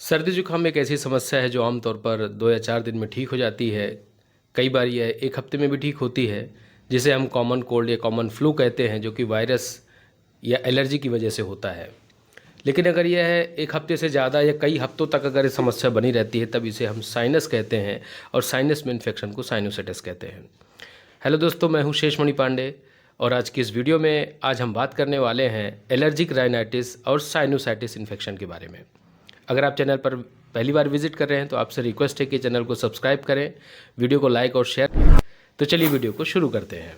सर्दी जुकाम एक ऐसी समस्या है जो आमतौर पर 2 या 4 दिन में ठीक हो जाती है। कई बार यह 1 हफ्ते में भी ठीक होती है, जिसे हम कॉमन कोल्ड या कॉमन फ्लू कहते हैं, जो कि वायरस या एलर्जी की वजह से होता है। लेकिन अगर यह 1 हफ्ते से ज़्यादा या कई हफ्तों तक अगर ये समस्या बनी रहती है, तब इसे हम साइनस कहते हैं और साइनस में इन्फेक्शन को साइनोसाइटिस कहते हैं। हेलो दोस्तों, मैं हूँ शेषमणि पांडे और आज की इस वीडियो में आज हम बात करने वाले हैं एलर्जिक राइनाइटिस और साइनोसाइटिस इन्फेक्शन के बारे में। अगर आप चैनल पर पहली बार विजिट कर रहे हैं तो आपसे रिक्वेस्ट है कि चैनल को सब्सक्राइब करें, वीडियो को लाइक और शेयर। तो चलिए वीडियो को शुरू करते हैं।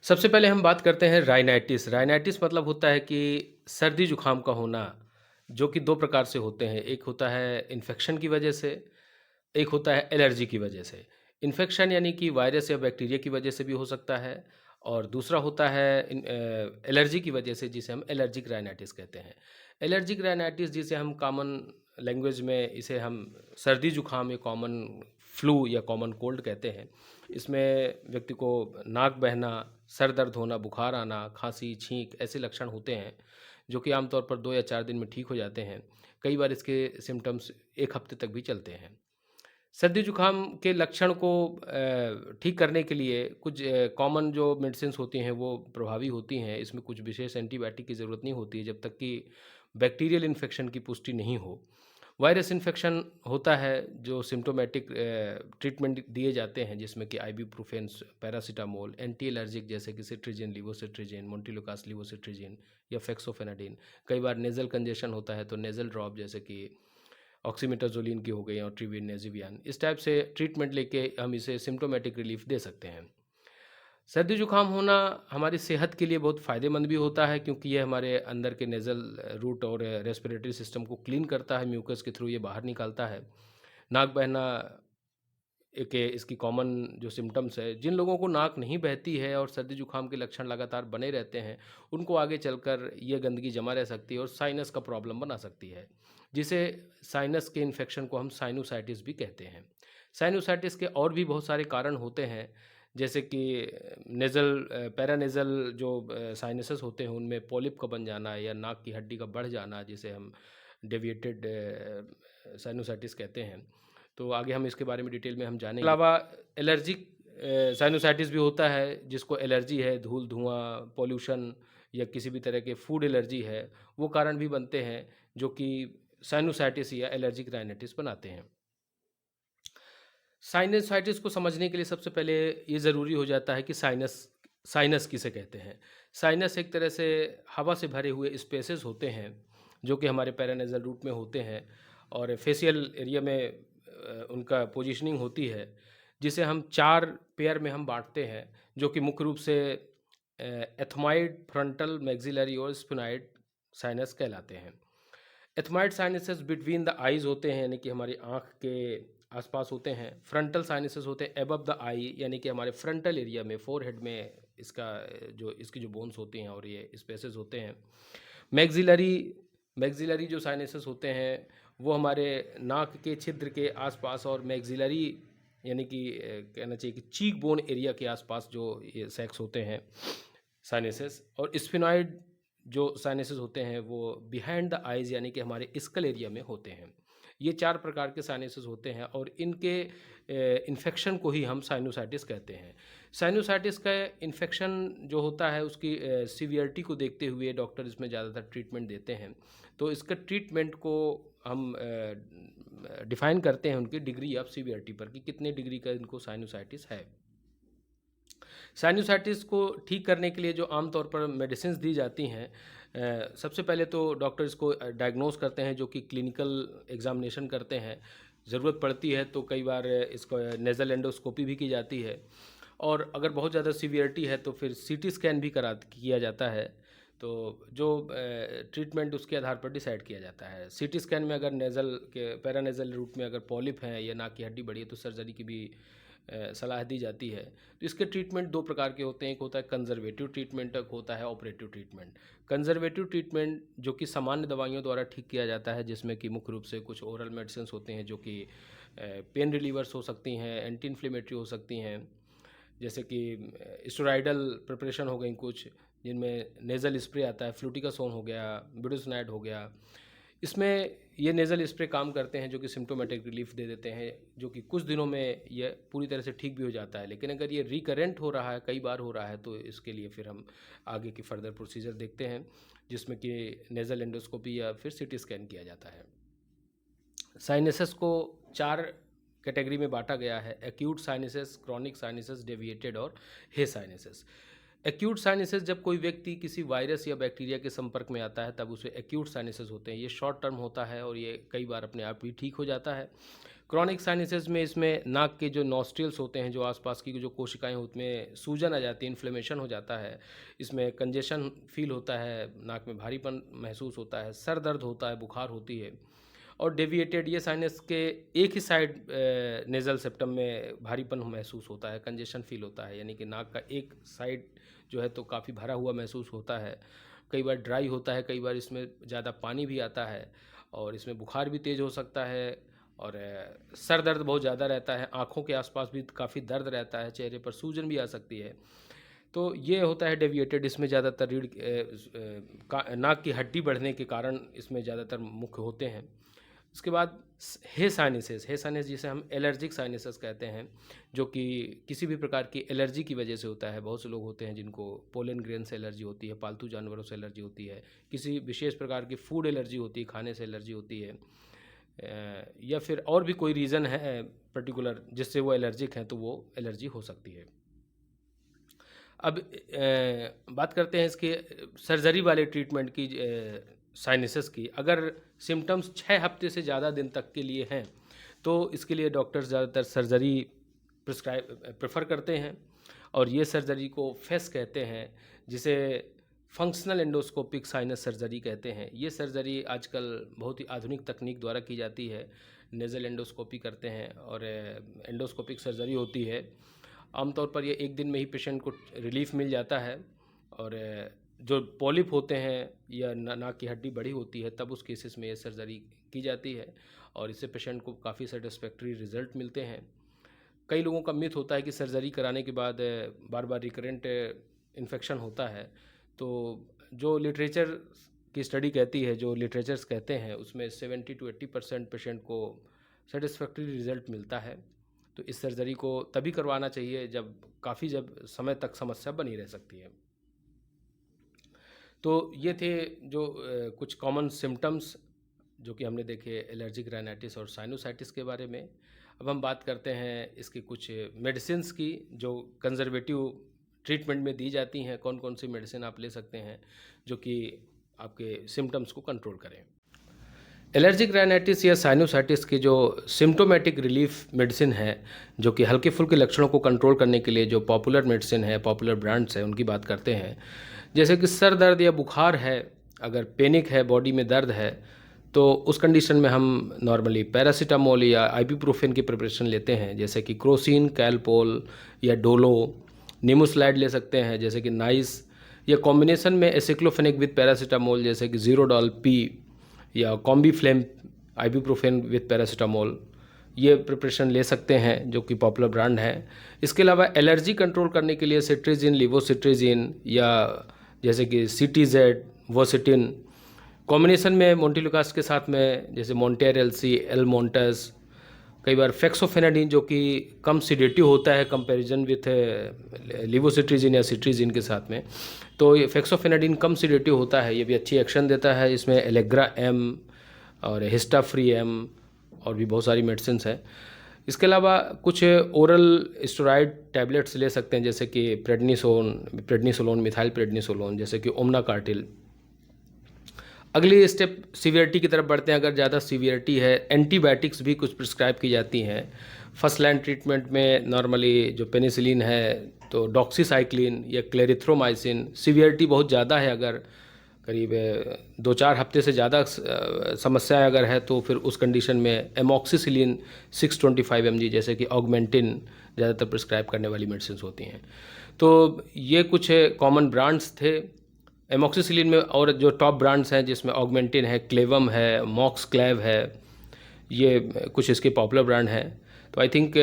सबसे पहले हम बात करते हैं राइनाइटिस। राइनाइटिस मतलब होता है कि सर्दी जुकाम का होना, जो कि 2 प्रकार से होते हैं। एक होता है इन्फेक्शन की वजह से, एक होता है एलर्जी की वजह से। इन्फेक्शन यानी कि वायरस या बैक्टीरिया की वजह से भी हो सकता है और दूसरा होता है एलर्जी की वजह से, जिसे हम एलर्जिक राइनाइटिस कहते हैं। एलर्जिक राइनाइटिस जिसे हम कॉमन लैंग्वेज में इसे हम सर्दी जुकाम या कॉमन फ्लू या कॉमन कोल्ड कहते हैं। इसमें व्यक्ति को नाक बहना, सर दर्द होना, बुखार आना, खांसी, छींक ऐसे लक्षण होते हैं, जो कि आमतौर पर 2 या 4 दिन में ठीक हो जाते हैं। कई बार इसके सिम्पटम्स 1 हफ्ते तक भी चलते हैं। सर्दी जुकाम के लक्षण को ठीक करने के लिए कुछ कॉमन जो मेडिसिन्स होती हैं वो प्रभावी होती हैं। इसमें कुछ विशेष एंटीबायोटिक की ज़रूरत नहीं होती है जब तक कि बैक्टीरियल इन्फेक्शन की पुष्टि नहीं हो। वायरस इन्फेक्शन होता है जो सिम्प्टोमेटिक ट्रीटमेंट दिए जाते हैं, जिसमें कि आइबुप्रोफेन, पैरासिटामोल, एंटी एलर्जिक जैसे कि सिट्रिजिन, लिवोसिट्रिजिन, मोंटेलुकास लिवोसिट्रिजिन या फेक्सोफेनाडिन। कई बार नेज़ल कंजेशन होता है तो नेज़ल ड्रॉप जैसे कि ऑक्सीमेटाजोलिन की हो गई और ट्रिविन नेजिवियन। इस टाइप से ट्रीटमेंट लेके हम इसे सिम्प्टोमेटिक रिलीफ दे सकते हैं। सर्दी जुकाम होना हमारी सेहत के लिए बहुत फ़ायदेमंद भी होता है, क्योंकि ये हमारे अंदर के नेज़ल रूट और रेस्पिरेटरी सिस्टम को क्लीन करता है, म्यूकस के थ्रू ये बाहर निकालता है। नाक बहना एक इसकी कॉमन जो सिम्पटम्स है, जिन लोगों को नाक नहीं बहती है और सर्दी जुकाम के लक्षण लगातार बने रहते हैं, उनको आगे चलकर ये गंदगी जमा रह सकती है और साइनस का प्रॉब्लम बना सकती है, जिसे साइनस के इन्फेक्शन को हम साइनोसाइटिस भी कहते हैं। साइनोसाइटिस के और भी बहुत सारे कारण होते हैं, जैसे कि नेज़ल पैरानेज़ल जो साइनसेस होते हैं, उनमें पॉलिप का बन जाना या नाक की हड्डी का बढ़ जाना, जिसे हम डेविएटेड साइनोसाइटिस कहते हैं। तो आगे हम इसके बारे में डिटेल में हम जानेंगे। अलावा एलर्जिक साइनोसाइटिस भी होता है, जिसको एलर्जी है, धूल, धुआँ, पॉल्यूशन या किसी भी तरह के फूड एलर्जी है, वो कारण भी बनते हैं, जो कि साइनोसाइटिस या एलर्जिक राइनाइटिस बनाते हैं। साइनसाइटिस को समझने के लिए सबसे पहले ये ज़रूरी हो जाता है कि साइनस साइनस किसे कहते हैं। साइनस एक तरह से हवा से भरे हुए स्पेसेस होते हैं, जो कि हमारे पैरानेज़ल रूट में होते हैं और फेशियल एरिया में उनका पोजीशनिंग होती है, जिसे हम 4 पेयर में हम बाँटते हैं, जो कि मुख्य रूप से एथमाइड, फ्रंटल, मैक्सिलरी और स्फिनॉइड साइनस कहलाते हैं। एथमाइड साइनसेस बिटवीन द आईज़ होते हैं, यानी कि हमारी आँख के आसपास होते हैं। फ्रंटल साइनसेस होते हैं एबव द आई, यानी कि हमारे फ्रंटल एरिया में, फोरहेड में इसका इसकी जो बोन्स होती हैं और ये स्पेसेस होते हैं। मैक्सिलरी मैक्सिलरी जो साइनसेस होते हैं वो हमारे नाक के छिद्र के आसपास और मैक्सिलरी यानी कि कहना चाहिए कि चीक बोन एरिया के आसपास जो ये सैक्स होते हैं साइनसेस। और स्फिनॉइड जो साइनसेस होते हैं वो बिहाइंड द आइज़ यानी कि हमारे स्कल एरिया में होते हैं। ये 4 प्रकार के साइनसेस होते हैं और इनके इन्फेक्शन को ही हम साइनोसाइटिस कहते हैं। साइनोसाइटिस का इन्फेक्शन जो होता है उसकी सीवियरिटी को देखते हुए डॉक्टर इसमें ज़्यादातर ट्रीटमेंट देते हैं। तो इसका ट्रीटमेंट को हम डिफ़ाइन करते हैं उनकी डिग्री ऑफ सीवियरिटी पर, कि कितने डिग्री का इनको साइनोसाइटिस है। साइनोसाइटिस को ठीक करने के लिए जो आमतौर पर मेडिसिन्स दी जाती हैं, सबसे पहले तो डॉक्टर इसको डायग्नोस करते हैं, जो कि क्लिनिकल एग्जामिनेशन करते हैं। ज़रूरत पड़ती है तो कई बार इसको नेज़ल एंडोस्कोपी भी की जाती है और अगर बहुत ज़्यादा सीवियरिटी है तो फिर सीटी स्कैन भी किया जाता है। तो जो ट्रीटमेंट उसके आधार पर डिसाइड किया जाता है। सीटी स्कैन में अगर नेज़ल के पैरानेज़ल रूट में अगर पॉलिप हैं या नाक की हड्डी बड़ी है तो सर्जरी की भी सलाह दी जाती है। तो इसके ट्रीटमेंट 2 प्रकार के होते हैं, एक होता है कंज़र्वेटिव ट्रीटमेंट, एक होता है ऑपरेटिव ट्रीटमेंट। कंज़र्वेटिव ट्रीटमेंट जो कि सामान्य दवाइयों द्वारा ठीक किया जाता है, जिसमें कि मुख्य रूप से कुछ ओरल मेडिसिन्स होते हैं जो कि पेन रिलीवर्स हो सकती हैं, एंटी इन्फ्लेमेटरी हो सकती हैं, जैसे कि स्टेरॉयडल प्रिपरेशन हो गई कुछ, जिनमें नेज़ल स्प्रे आता है, फ्लूटिकासोन हो गया, बुटानॉइड हो गया। इसमें ये नेज़ल स्प्रे काम करते हैं जो कि सिम्प्टोमेटिक रिलीफ दे देते हैं, जो कि कुछ दिनों में ये पूरी तरह से ठीक भी हो जाता है। लेकिन अगर ये रिकरेंट हो रहा है, कई बार हो रहा है, तो इसके लिए फिर हम आगे की फर्दर प्रोसीजर देखते हैं, जिसमें कि नेज़ल एंडोस्कोपी या फिर सीटी स्कैन किया जाता है। साइनसेस को 4 कैटेगरी में बांटा गया है: acute sinuses, chronic sinuses, deviated और हे साइनसेस। एक्यूट साइनसेस जब कोई व्यक्ति किसी वायरस या बैक्टीरिया के संपर्क में आता है तब उसे एक्यूट साइनसेस होते हैं। ये शॉर्ट टर्म होता है और ये कई बार अपने आप ही ठीक हो जाता है। क्रॉनिक साइनसेस में इसमें नाक के जो नॉस्ट्रिल्स होते हैं, जो आसपास की जो कोशिकाएं होती हैं, सूजन आ जाती है, इन्फ्लेमेशन हो जाता है, इसमें कंजेशन फील होता है, नाक में भारीपन महसूस होता है, सर दर्द होता है, बुखार होती है। और डेविएटेड, ये साइनस के एक ही साइड नेज़ल सेप्टम में भारीपन महसूस होता है, कंजेशन फील होता है, यानी कि नाक का एक साइड जो है तो काफ़ी भरा हुआ महसूस होता है। कई बार ड्राई होता है, कई बार इसमें ज़्यादा पानी भी आता है और इसमें बुखार भी तेज़ हो सकता है और सर दर्द बहुत ज़्यादा रहता है, आँखों के आसपास भी काफ़ी दर्द रहता है, चेहरे पर सूजन भी आ सकती है। तो ये होता है डेविएटेड। इसमें ज़्यादातर नाक की हड्डी बढ़ने के कारण इसमें ज़्यादातर मुख्य होते हैं। उसके बाद हे साइनसेस, हे साइनस जिसे हम एलर्जिक साइनसेस कहते हैं, जो कि किसी भी प्रकार की एलर्जी की वजह से होता है। बहुत से लोग होते हैं जिनको पोलन ग्रेन से एलर्जी होती है, पालतू जानवरों से एलर्जी होती है, किसी विशेष प्रकार की फूड एलर्जी होती है, खाने से एलर्जी होती है, या फिर और भी कोई रीज़न है पर्टिकुलर जिससे वो एलर्जिक हैं, तो वो एलर्जी हो सकती है। अब बात करते हैं इसके सर्जरी वाले ट्रीटमेंट की, साइनसेस की। अगर सिम्टम्स 6 हफ्ते से ज़्यादा दिन तक के लिए हैं तो इसके लिए डॉक्टर्स ज़्यादातर सर्जरी प्रेफर करते हैं और ये सर्जरी को फेस कहते हैं, जिसे फंक्शनल एंडोस्कोपिक साइनस सर्जरी कहते हैं। ये सर्जरी आजकल बहुत ही आधुनिक तकनीक द्वारा की जाती है। नेज़ल एंडोस्कोपी करते हैं और एंडोस्कोपिक सर्जरी होती है। आमतौर पर ये एक दिन में ही पेशेंट को रिलीफ मिल जाता है और जो पॉलिप होते हैं या नाक की हड्डी बड़ी होती है तब उस केसेस में ये सर्जरी की जाती है और इससे पेशेंट को काफ़ी सेटिस्फैक्ट्री रिज़ल्ट मिलते हैं। कई लोगों का मिथ होता है कि सर्जरी कराने के बाद बार बार रिकरेंट इन्फेक्शन होता है, तो जो लिटरेचर की स्टडी कहती है, जो लिटरेचर्स कहते हैं, उसमें 70 to 80% पेशेंट को सेटिस्फैक्ट्री रिज़ल्ट मिलता है। तो इस सर्जरी को तभी करवाना चाहिए जब समय तक समस्या बनी रह सकती है। तो ये थे जो कुछ कॉमन सिम्टम्स जो कि हमने देखे एलर्जिक राइनाइटिस और साइनोसाइटिस के बारे में। अब हम बात करते हैं इसकी कुछ मेडिसिन्स की जो कंजर्वेटिव ट्रीटमेंट में दी जाती हैं। कौन कौन सी मेडिसिन आप ले सकते हैं जो कि आपके सिम्टम्स को कंट्रोल करें। एलर्जिक राइनाइटिस या साइनोसाइटिस की जो सिम्टोमेटिक रिलीफ मेडिसिन है, जो कि हल्के फुल्के लक्षणों को कंट्रोल करने के लिए जो पॉपुलर मेडिसिन है, पॉपुलर ब्रांड्स हैं, उनकी बात करते हैं। जैसे कि सर दर्द या बुखार है, अगर पैनिक है, बॉडी में दर्द है, तो उस कंडीशन में हम नॉर्मली पैरासीटामोल या आइबुप्रोफेन की प्रिपरेशन लेते हैं, जैसे कि क्रोसिन, कैलपोल या डोलो। निमोस्लाइड ले सकते हैं जैसे कि नाइस, या कॉम्बिनेशन में एसिक्लोफेनेक विद पैरासीटामोल जैसे कि ज़ीरोडॉल पी या कॉम्बीफ्लेम आइबुप्रोफेन विद पैरासीटामोल। ये प्रिपरेशन ले सकते हैं जो कि पॉपुलर ब्रांड है। इसके अलावा एलर्जी कंट्रोल करने के लिए सिट्रीजिन, लिवोसिट्रीजिन या जैसे कि सीटीजेड, वोसिटिन, कॉम्बिनेशन में मोन्टेलुकास के साथ में जैसे मोन्टेर एलसी, एलमोंटस, कई बार फेक्सोफेनाडिन जो कि कम सीडेटिव होता है कंपैरिजन विथ लिवोसिट्रीजिन या सिट्रीजिन के साथ में। तो ये फेक्सोफेनाडिन कम सीडेटिव होता है, ये भी अच्छी एक्शन देता है। इसमें एलेग्रा एम और हिस्टाफ्री एम और भी बहुत सारी मेडिसिन है। इसके अलावा कुछ ओरल स्टेरॉइड टैबलेट्स ले सकते हैं जैसे कि प्रेडनिसोलोन, मिथाइल प्रेडनिसोलोन, जैसे कि ओमनाकार्टिल। अगली स्टेप सीवियरिटी की तरफ बढ़ते हैं। अगर ज़्यादा सीवियरिटी है, एंटीबायोटिक्स भी कुछ प्रिस्क्राइब की जाती हैं। फर्स्ट लाइन ट्रीटमेंट में नॉर्मली जो पेनिसिलिन है तो डॉक्सीसाइक्लिन या क्लेरिथ्रोमाइसिन। सीवियरिटी बहुत ज़्यादा है, अगर करीब 2-4 हफ्ते से ज़्यादा समस्या अगर है तो फिर उस कंडीशन में एमॉक्सिसिलिन 625 mg जैसे कि ऑगमेंटिन ज़्यादातर प्रिस्क्राइब करने वाली मेडिसिन होती हैं। तो ये कुछ कॉमन ब्रांड्स थे एमॉक्सिसिलिन में। और जो टॉप ब्रांड्स हैं जिसमें ऑगमेंटिन है, क्लेवम है, मॉक्स क्लेव है, ये कुछ इसके पॉपुलर ब्रांड हैं। तो आई थिंक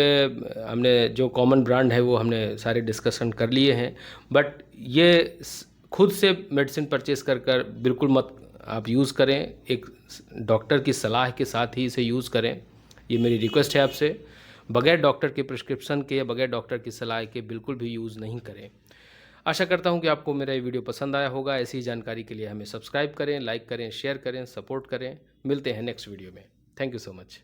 हमने जो कॉमन ब्रांड है वो हमने सारे डिस्कशन कर लिए हैं, बट ये खुद से मेडिसिन परचेज़ कर बिल्कुल मत आप यूज़ करें, एक डॉक्टर की सलाह के साथ ही इसे यूज़ करें, ये मेरी रिक्वेस्ट है आपसे। बगैर डॉक्टर के प्रिस्क्रिप्शन के या बगैर डॉक्टर की सलाह के बिल्कुल भी यूज़ नहीं करें। आशा करता हूँ कि आपको मेरा ये वीडियो पसंद आया होगा। ऐसी ही जानकारी के लिए हमें सब्सक्राइब करें, लाइक करें, शेयर करें, सपोर्ट करें। मिलते हैं नेक्स्ट वीडियो में। Thank you so much.